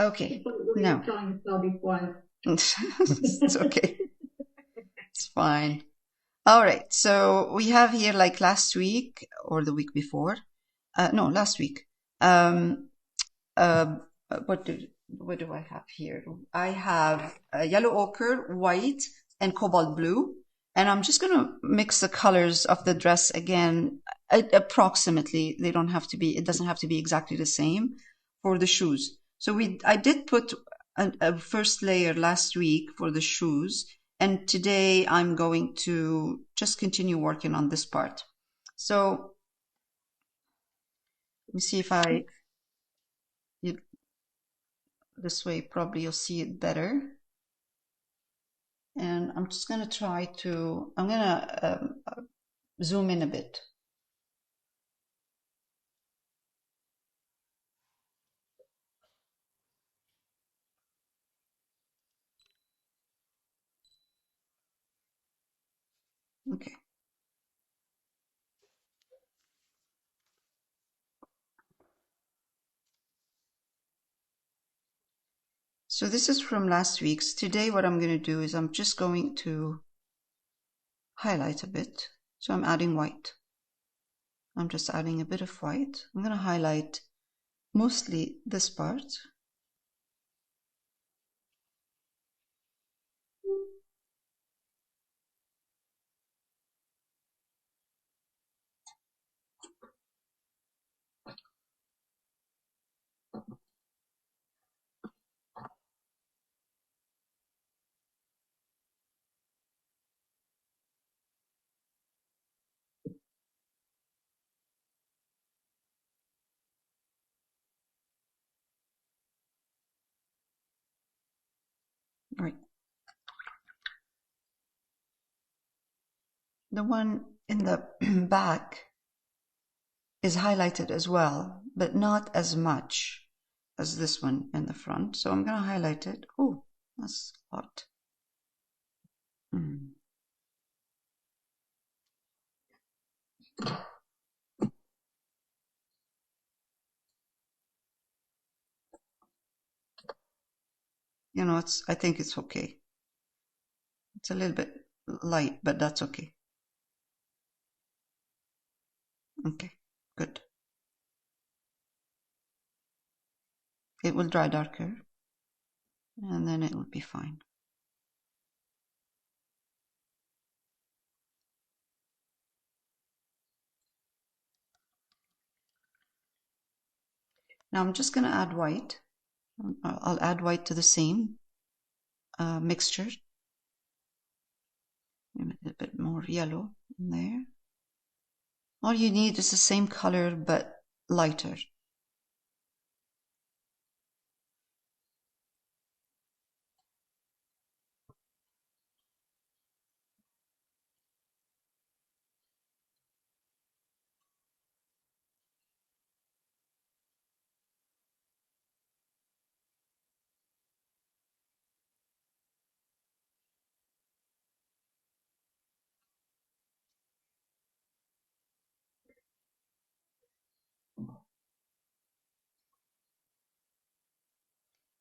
Okay, now. It's okay. It's fine. All right, so we have here like last week or the week before. No, last week. What do I have here? I have yellow ochre, white, and cobalt blue. And I'm just going to mix the colors of the dress again, approximately. They don't have to be, it doesn't have to be exactly the same for the shoes. So I did put a first layer last week for the shoes. And today I'm going to just continue working on this part. So let me see if this way probably you'll see it better. And I'm just going to try to, I'm going to zoom in a bit. Okay. So this is from last week's. Today what I'm going to do is I'm just going to highlight a bit. So I'm adding white. I'm just adding a bit of white. I'm going to highlight mostly this part. Right. The one in the back is highlighted as well, but not as much as this one in the front. So I'm going to highlight it. Oh, that's a lot. You know, I think it's okay. It's a little bit light, but that's okay. Okay, good. It will dry darker, and then it will be fine. Now I'm just going to add white. I'll add white to the same mixture. A little bit more yellow in there. All you need is the same color, but lighter.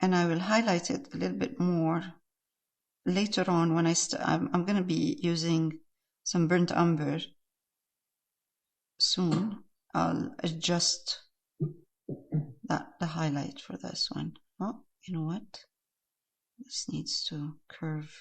And I will highlight it a little bit more later on when I'm going to be using some burnt umber soon. I'll adjust the highlight for this one. Oh, you know what? This needs to curve.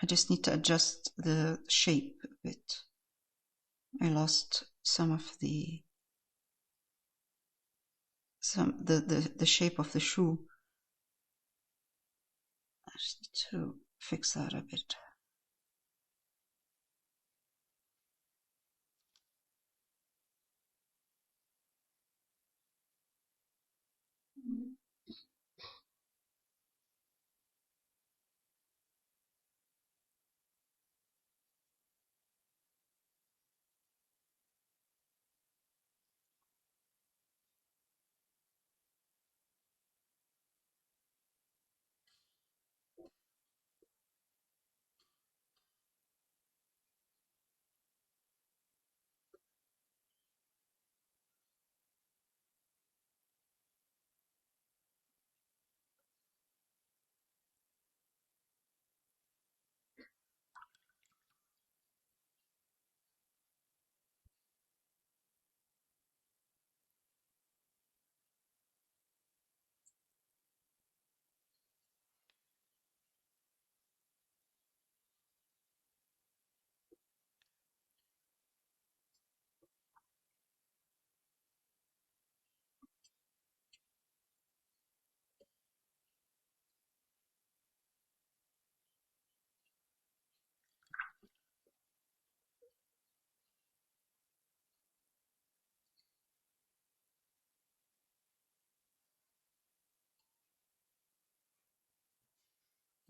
I just need to adjust the shape a bit. I lost some of the the shape of the shoe. I just need to fix that a bit.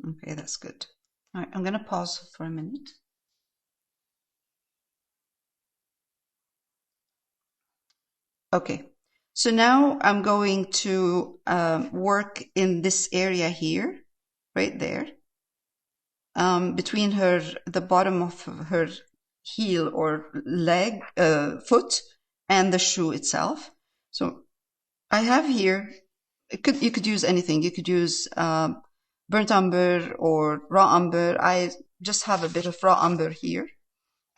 Okay, that's good. All right, I'm going to pause for a minute. Okay, so now I'm going to work in this area here, right there, between the bottom of her heel or leg, foot, and the shoe itself. So I have here, you could use anything. You could use burnt umber or raw umber. I just have a bit of raw umber here,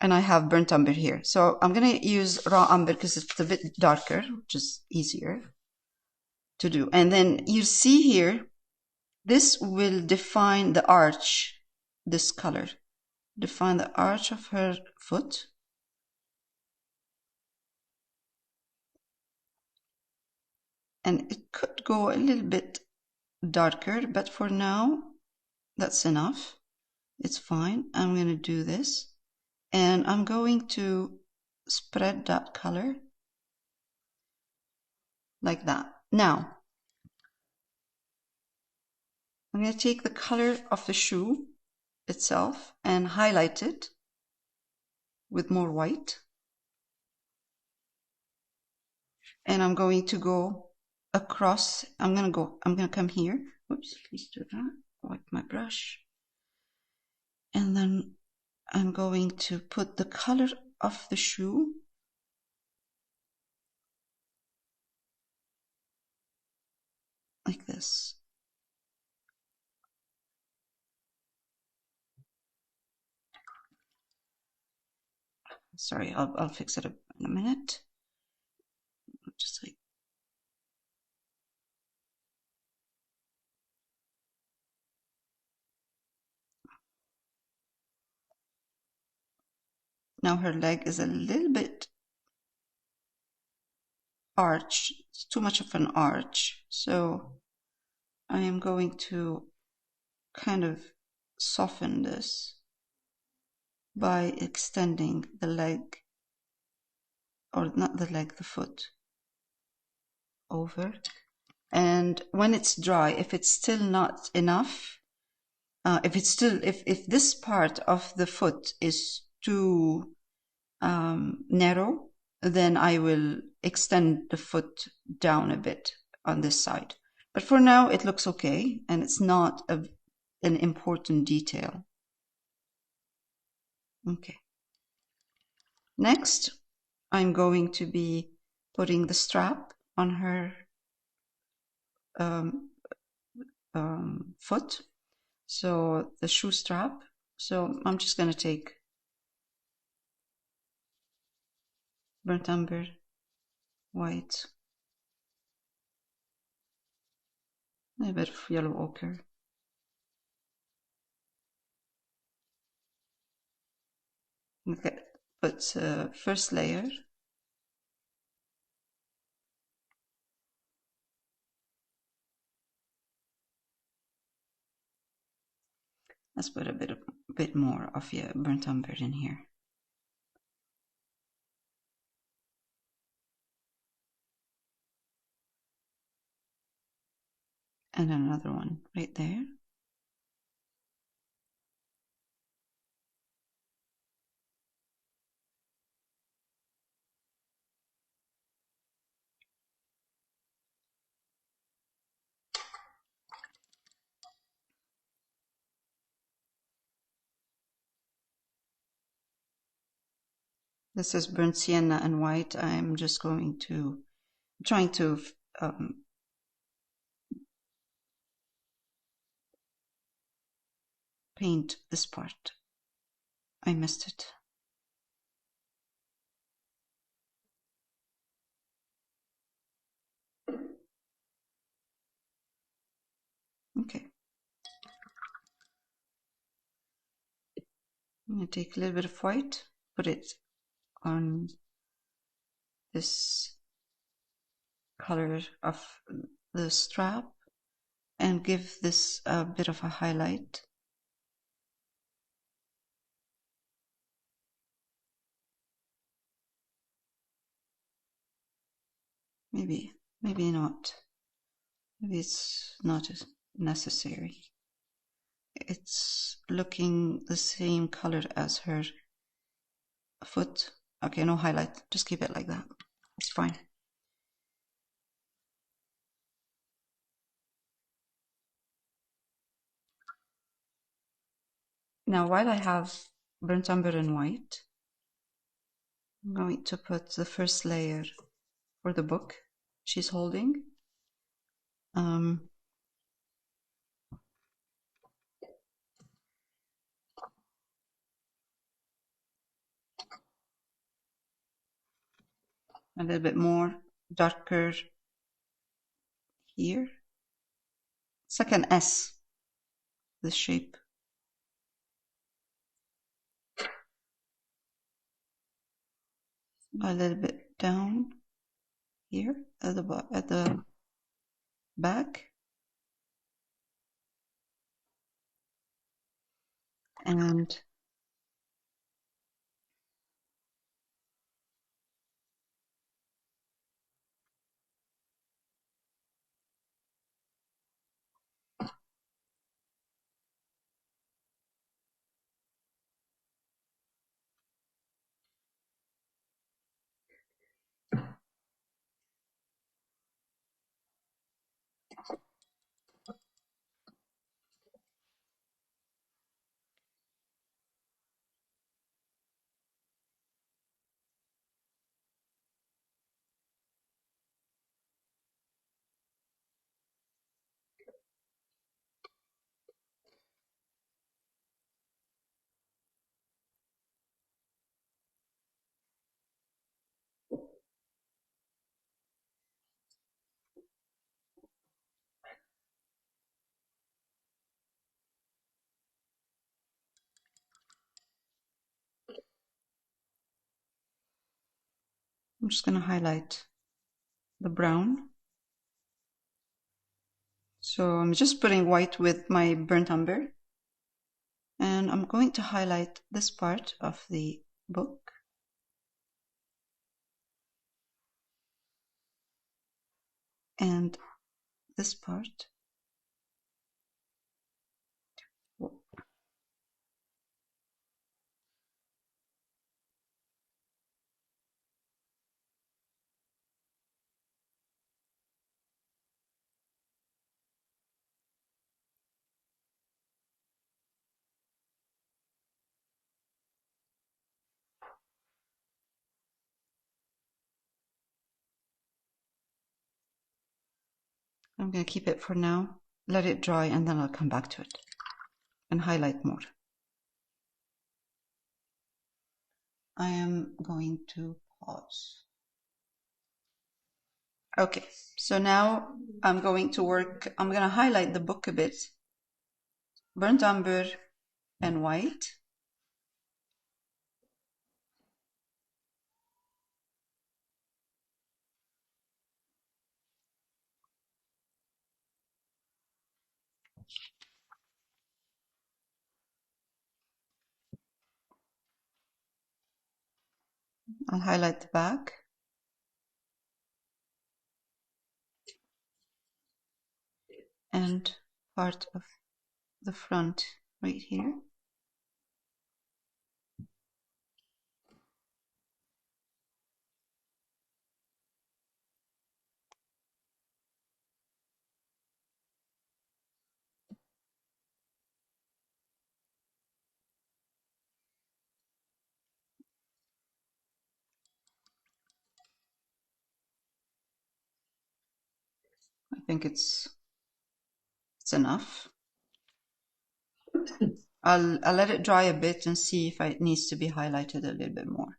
and I have burnt umber here. So I'm going to use raw umber because it's a bit darker, which is easier to do. And then you see here, this will define the arch, this color. Define the arch of her foot. And it could go a little bit darker, but for now, that's enough. It's fine. I'm going to do this. And I'm going to spread that color like that. Now, I'm going to take the color of the shoe itself and highlight it with more white. And I'm going to go across. I'm going to come here. Oops, please do that. Wipe my brush. And then I'm going to put the color of the shoe like this. Sorry, I'll fix it in a minute. Just like now her leg is a little bit arched. It's too much of an arch. So I am going to kind of soften this by extending the leg, or not the leg, the foot over. And when it's dry, if it's still not enough, if this part of the foot is too narrow, then I will extend the foot down a bit on this side. But for now, it looks okay, and it's not an important detail. Okay. Next, I'm going to be putting the strap on her foot. So the shoe strap. So I'm just going to take burnt umber, white, a bit of yellow ochre. Okay, put first layer. Let's put a bit more of your burnt umber in here. And another one right there. This is burnt sienna and white. I'm just going to, trying to paint this part. I missed it. Okay. I'm going to take a little bit of white, put it on this color of the strap, and give this a bit of a highlight. Maybe not. Maybe it's not necessary. It's looking the same color as her foot. Okay, no highlight. Just keep it like that. It's fine. Now, while I have burnt umber and white, I'm going to put the first layer for the book she's holding. A little bit more darker here. It's like an S, this shape. A little bit down here at the back. And I'm just going to highlight the brown. So I'm just putting white with my burnt umber. And I'm going to highlight this part of the book. And this part. I'm going to keep it for now, let it dry, and then I'll come back to it and highlight more. I am going to pause. Okay, so now I'm going to highlight the book a bit. Burnt umber and white. I'll highlight the back. And part of the front right here. I think it's enough. I'll let it dry a bit and see if it needs to be highlighted a little bit more.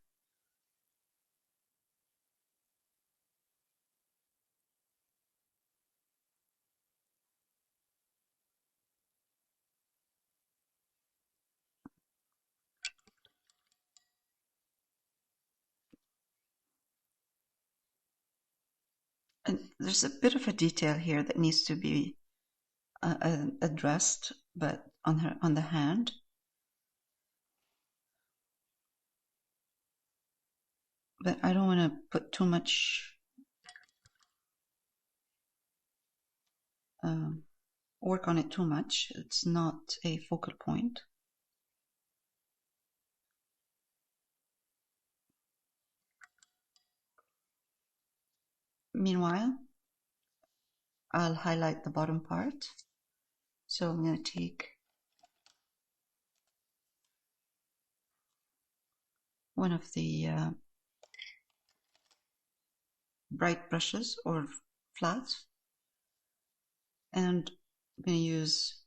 And there's a bit of a detail here that needs to be addressed, but on the hand. But I don't want to put too much work on it too much. It's not a focal point. Meanwhile, I'll highlight the bottom part. So I'm going to take one of the bright brushes or flat, and I'm going to use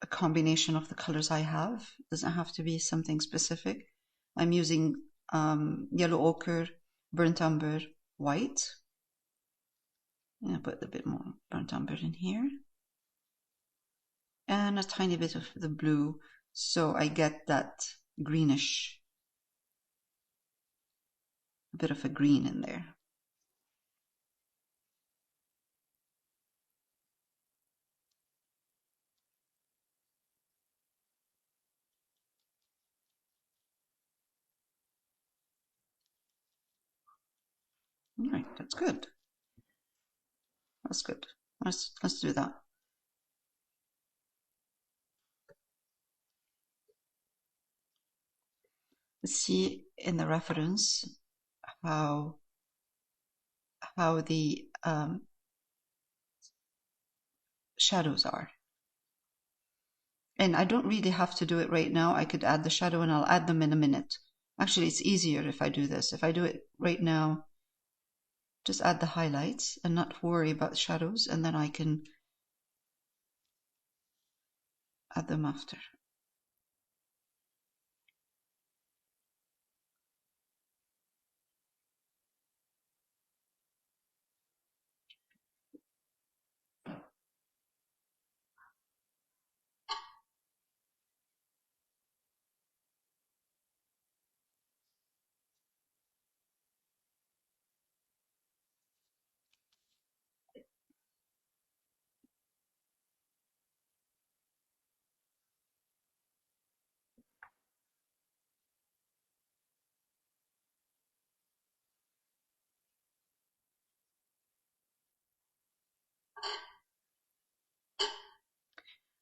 a combination of the colors I have. It doesn't have to be something specific. I'm using yellow ochre, burnt umber, white. And I put a bit more burnt umber in here. And a tiny bit of the blue, so I get that greenish, a bit of a green in there. All right, that's good. That's good. Let's do that. Let's see in the reference how the shadows are. And I don't really have to do it right now. I could add the shadow and I'll add them in a minute. Actually, it's easier if I do this. If I do it right now, just add the highlights and not worry about shadows, and then I can add them after.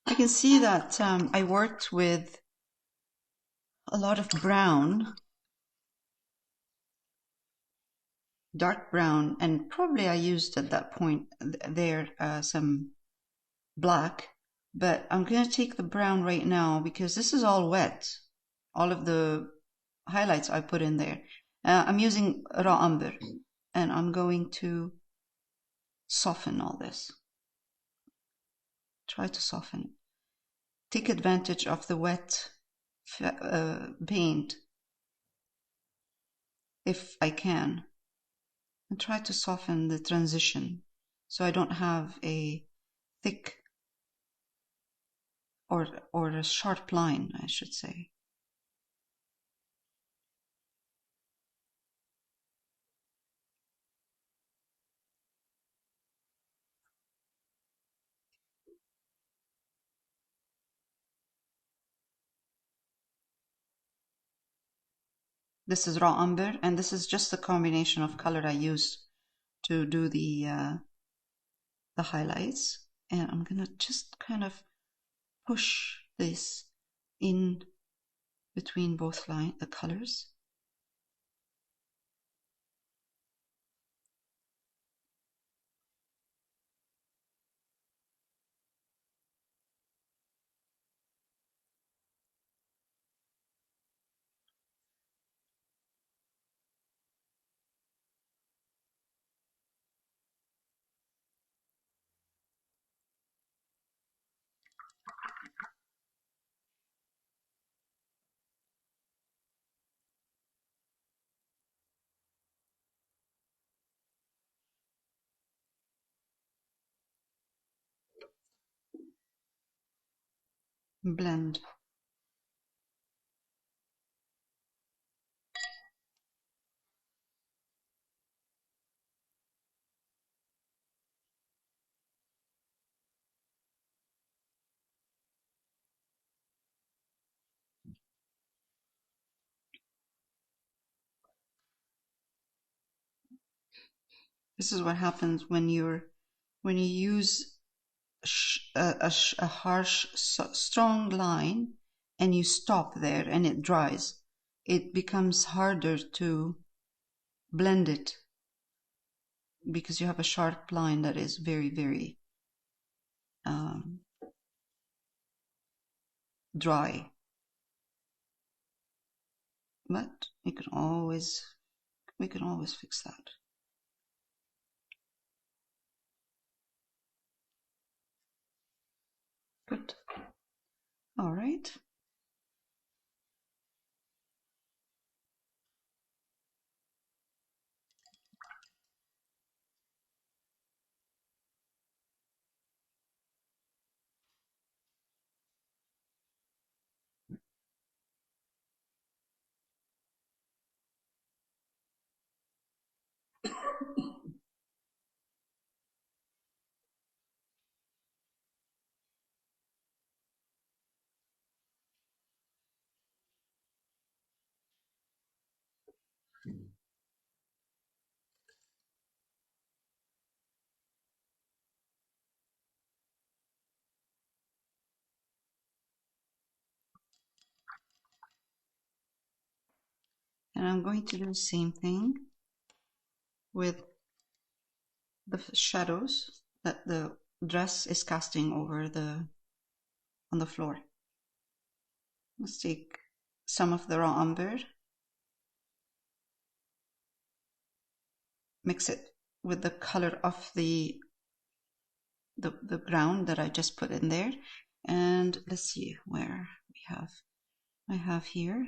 I can see that I worked with a lot of brown, dark brown, and probably I used at that point there some black, but I'm going to take the brown right now because this is all wet. All of the highlights I put in there. I'm using raw umber, and I'm going to soften all this. Try to soften it. Take advantage of the wet paint if I can, and try to soften the transition so I don't have a thick or a sharp line, I should say. This is raw umber, and this is just the combination of color I used to do the highlights. And I'm gonna just kind of push this in between both the colors. Blend. This is what happens when you use a harsh, strong line and you stop there and it dries. It becomes harder to blend it because you have a sharp line that is very, very dry. But we can always fix that. Good. All right. And I'm going to do the same thing with the shadows that the dress is casting over on the floor. Let's take some of the raw umber, mix it with the color of the ground that I just put in there. And let's see where I have here.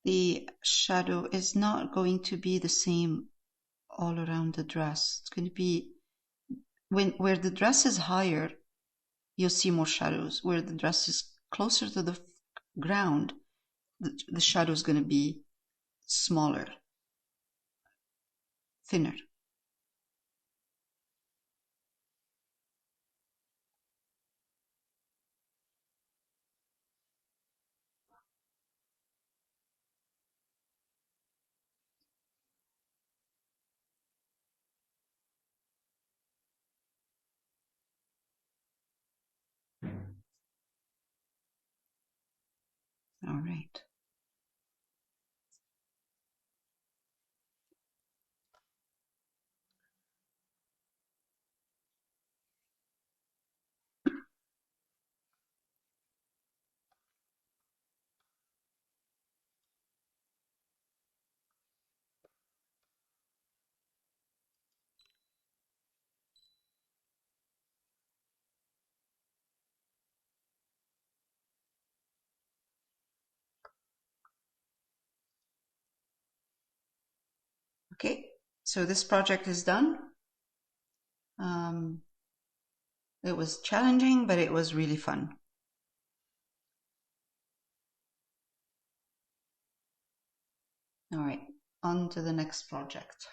The shadow is not going to be the same all around the dress. It's going to be where the dress is higher, you'll see more shadows. Where the dress is closer to the ground, the shadow is going to be smaller, thinner. All right. Okay, so this project is done. It was challenging, but it was really fun. All right, on to the next project.